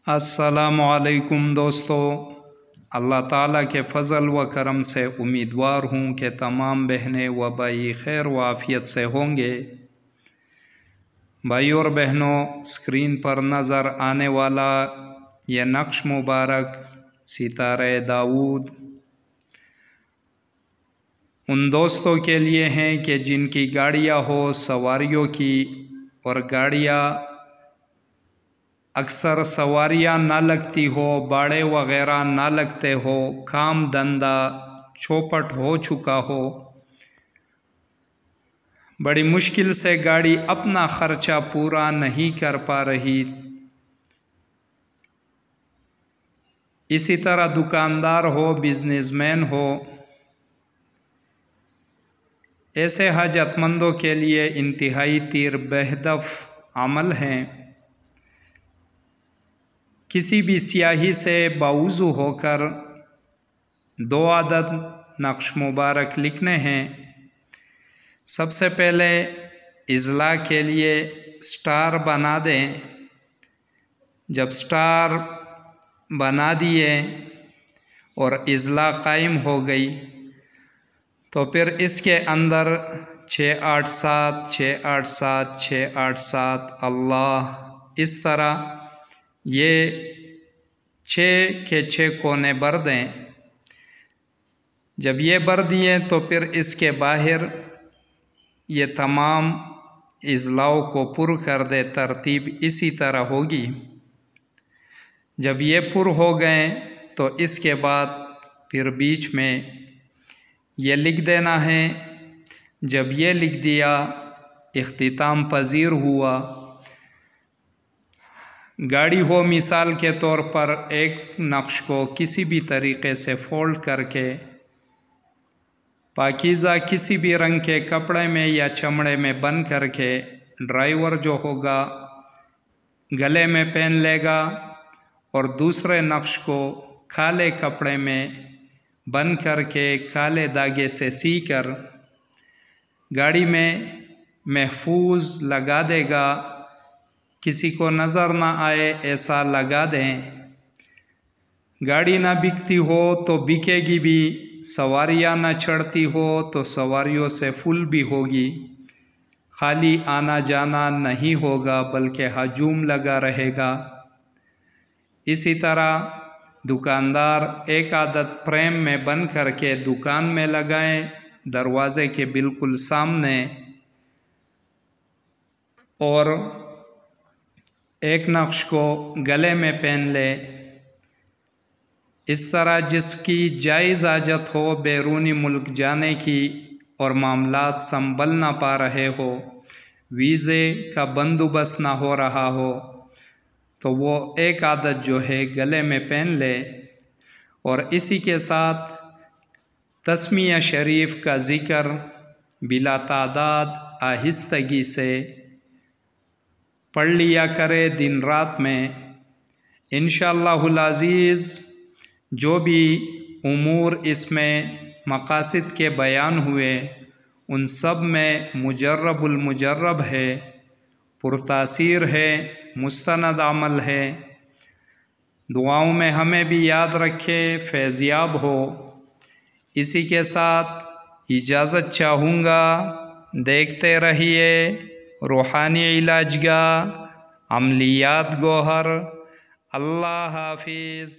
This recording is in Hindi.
अस्सलामुअलैकुम दोस्तों, अल्लाह ताला के फ़ज़ल व करम से उम्मीदवार हूँ कि तमाम बहनें व भाई खैर व आफ़ियत से होंगे। भाई और बहनों, स्क्रीन पर नज़र आने वाला यह नक्श मुबारक सितारे दाऊद उन दोस्तों के लिए हैं कि जिनकी गाड़ियाँ हो सवारियों की और गाड़ियाँ अक्सर सवारियाँ ना लगती हो, बाड़े वग़ैरह ना लगते हो, काम धंधा चौपट हो चुका हो, बड़ी मुश्किल से गाड़ी अपना ख़र्चा पूरा नहीं कर पा रही। इसी तरह दुकानदार हो, बिजनेसमैन हो, ऐसे हाजतमंदों के लिए इंतहाई तीर बेहदफ अमल हैं। किसी भी स्याही से बावजू होकर 2 आदद नक्श मुबारक लिखने हैं। सबसे पहले इज़ला के लिए स्टार बना दें। जब स्टार बना दिए और इज़ला कायम हो गई तो फिर इसके अंदर 687 687 687 अल्लाह, इस तरह ये 6 के 6 कोने भर दें। जब ये भर दिए तो फिर इसके बाहर ये तमाम इज़लाओं को पुर कर दे। तरतीब इसी तरह होगी। जब ये पुर हो गए तो इसके बाद फिर बीच में ये लिख देना है। जब ये लिख दिया, इख्तिताम पज़ीर हुआ। गाड़ी हो, मिसाल के तौर पर एक नक्श को किसी भी तरीक़े से फ़ोल्ड करके पाकीज़ा किसी भी रंग के कपड़े में या चमड़े में बंद करके ड्राइवर जो होगा गले में पहन लेगा और दूसरे नक्श को काले कपड़े में बंद करके काले धागे से सी कर गाड़ी में महफूज लगा देगा। किसी को नज़र ना आए ऐसा लगा दें। गाड़ी ना बिकती हो तो बिकेगी भी, सवारियाँ ना चढ़ती हो तो सवारियों से फुल भी होगी। खाली आना जाना नहीं होगा बल्कि हजूम लगा रहेगा। इसी तरह दुकानदार एक आदत फ्रेम में बंद करके दुकान में लगाएं, दरवाज़े के बिल्कुल सामने, और एक नक्श को गले में पहन ले। इस तरह जिसकी जायज़ हाजत हो बैरूनी मुल्क जाने की और मामलात संभल ना पा रहे हो, वीज़े का बंदोबस्त ना हो रहा हो, तो वो एक आदत जो है गले में पहन ले और इसी के साथ तस्मीया शरीफ का ज़िक्र बिला तादाद आहिस्तगी से पढ़ लिया करे दिन रात में। इंशाअल्लाहुल अज़ीज़ जो भी उमूर इसमें मकासिद के बयान हुए उन सब में मुजर्रबुल मुजर्रब है, पुरतासीर है, मुस्तनद अमल है। दुआओं में हमें भी याद रखे, फैज़याब हो। इसी के साथ इजाज़त चाहूँगा। देखते रहिए रूहानी इलाजगाह, अमलियात गोहर। अल्लाह हाफिज़।